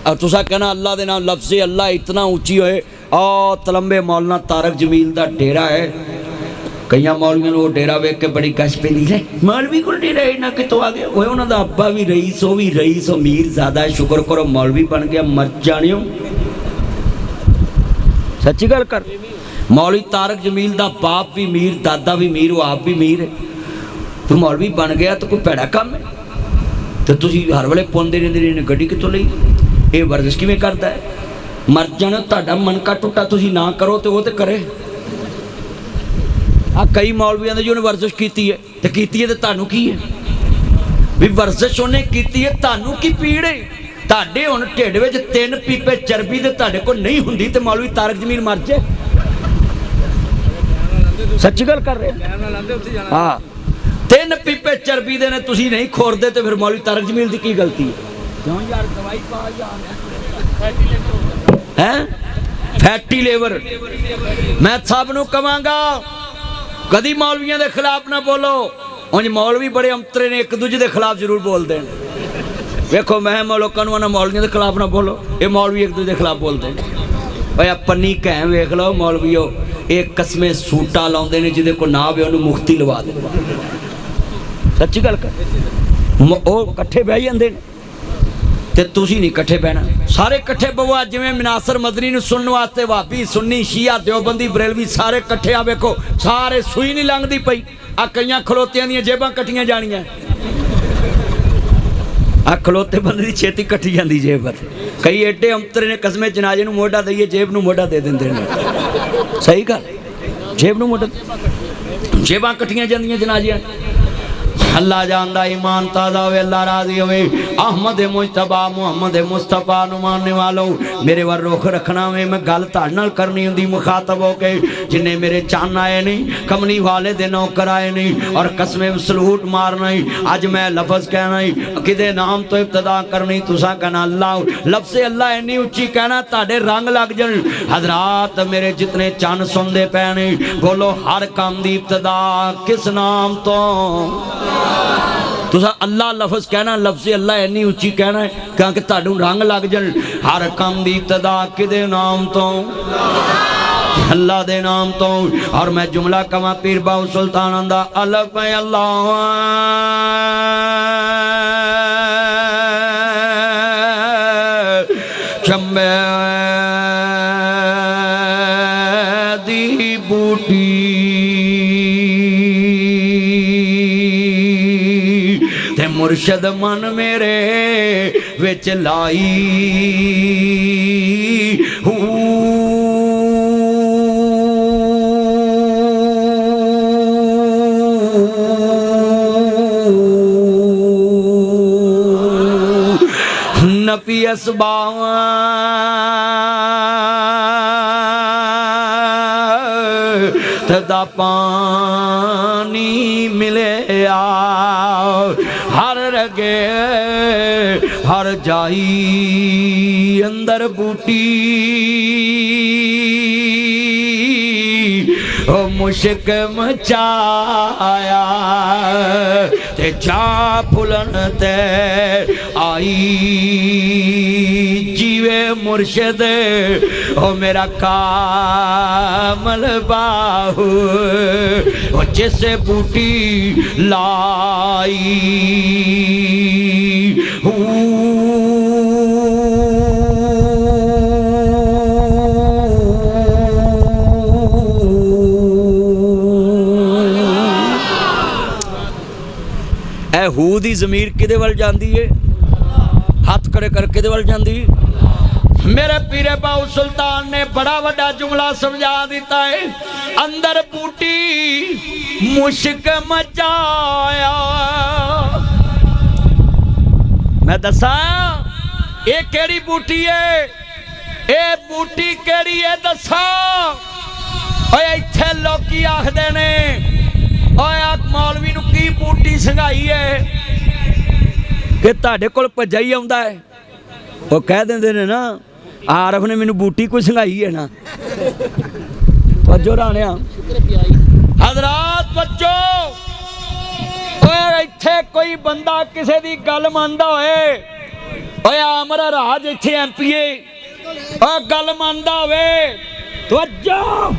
और तुसा कहना अल्लाह के नाम लफ्ज़ अल्लाह इतना ऊँची होए। आ तलंबे मौलाना तारक जमील का डेरा है। कई मौलवियों वो डेरा वेख के बड़ी कश पैंदी है, मौलवी को डेरा इन्ना कितों आ गया। वो उन्होंने अब्बा भी रईस, वो भी रईस, अमीर ज़्यादा शुक्र करो मौलवी बन गया, मर जानियो। सच्ची गल कर। मौलवी तारक जमील का बाप भी मीर, दादा भी मीर, वो आप भी मीर है। तू मौलवी बन गया तो कोई भैड़ा काम है? तो तुम हर वेले पाते रहते ने गड्डी कितों ली? ये वर्जिश किवें करता है? मर जाना तुहाडा मन का टुटा, तुसीं ना करो तो वो तो करे। आ कई मौलवियों ने जो वर्जिश की है तो कीती है तो तुहानूं की है भी वर्जिश उन्हें की है, तुहानूं की पीड़ है? तुहाडे हुण ढिड विच 3 पीपे चरबी ते तुहाडे कोल नहीं हुंदी ते मौलवी तारक जमील मर जाए। सच्ची गल कर रहे। हाँ 3 पीपे चरबी दे ने तुसीं नहीं खोरदे तो फिर मौलवी तारक जमील की की गलती है? क्यों यार दवाई पा हैं फैटी लेवर। मैं सब नूं कहांगा कदी मौलवियों के खिलाफ ना बोलो। उंज मौलवी बड़े अंतरे ने, एक दूजे के खिलाफ जरूर बोलते हैं। वेखो मैं लोगों को मौलवियों के खिलाफ ना बोलो, ये मौलवी एक दूजे के खिलाफ बोलते हैं। भाई पन्नी कैम वेख लो मौलवीओ, एक कस्में सूटा लाते हैं जिदे को ना आवे उन्होंने मुफ्ती लवा दे। सच्ची गल कर। वो कट्ठे बह जाते हैं ते तुसीं नहीं कट्ठे बहना, सारे कट्ठे बवो। जिवें मिनासर मदनी नूं सुनने वास्ते भाभी सुन्नी शिया देवबंदी बरेलवी सारे कट्ठे। आ वेखो सारे सूई नहीं लंघदी पई। आ कईयां खलोतियां दियां जेबां कट्टियां जानियां। आ खलोते बंदे दी छेती कट्टी जाती जेब। कई एडे अंतरे ने कसमे जनाजे नूं मोढा दईए जेब नूं मोढा दे दिंदे ने। सही गल, जेब नूं मोढा, जेबां कट्टियां जांदियां जनाजियां। अल्लाह जानदा ईमान ताज़ा होवे, अल्लाह राजी होवे। अहमद मुस्तफा मुहम्मद मुस्तफा नूं मानने वालों मेरे वाल रुख रखना वे। मैं गल तुहाडे नाल करनी हुंदी मुखातब हो के। जिन्ने मेरे चन्न आए नहीं, कमली वाले दे नौकर आए नहीं और कसमें सलूट मारना ही। अज मैं लफज कहना ही, किदे नाम तो इब्तदा करनी, तुसा कहना अल्लाह। लफ्ज़ अल्लाह इन्नी उच्ची कहना तुहाडे रंग लग जाण। हजरात मेरे जितने चन्न सुनदे पे ने, बोलो हर काम दी इब्तदा किस नाम तो? तुसा अल्लाह लफ्ज़ कहना, लफ्ज़ अल्लाह इन्नी उच्ची कहना है क्योंकि तुहानूं रंग लग जाण। हर काम दी इब्तदा किदे नाम तो? अल्लाह दे नाम तो। और मैं जुमला कमा पीर बाऊ सुल्तान दा अल्लाह अल्लाह चंबे दी बूटी मुर्शद मन मेरे विच लाई। नपी असबाव तदा पानी मिले हर रगे हर जाई अंदर बूटी। ओ मुश्क मचाया ते जा फुलन ते आई। जीवे मुर्शद ओ मेरा कामल बाहू, ओ जिसे बूटी लाई। हू दी ज़मीर किदे वल जांदी है? हाथ खड़े कर किदे वल जांदी? मेरे पीरे बाऊ सुल्तान ने बड़ा वड्डा जुमला समझा दिता है। अंदर बूटी मुश्क मचाया। मैं दसा ये केड़ी बूटी है? ये बूटी केड़ी है दसा? इत्थे लोकी आखदे ने मौलवी नूं की बूटी संघाई है कि तुहाडे कोल भज्जा ही आउंदा है। वो कह देंदे ने ना आरफ ने मैनू बूटी कोई संघाई है ना। बच्चो राणिया हजरात बच्चो, इत्थे कोई बंदा किसी दी गल मनदा होए ਓਏ ਆਮਰਾ ਰਾਜ ਇੱਥੇ ਐਮਪੀਏ ਆ ਗੱਲ ਮੰਨਦਾ ਹੋਵੇ ਤਵੱਜੋ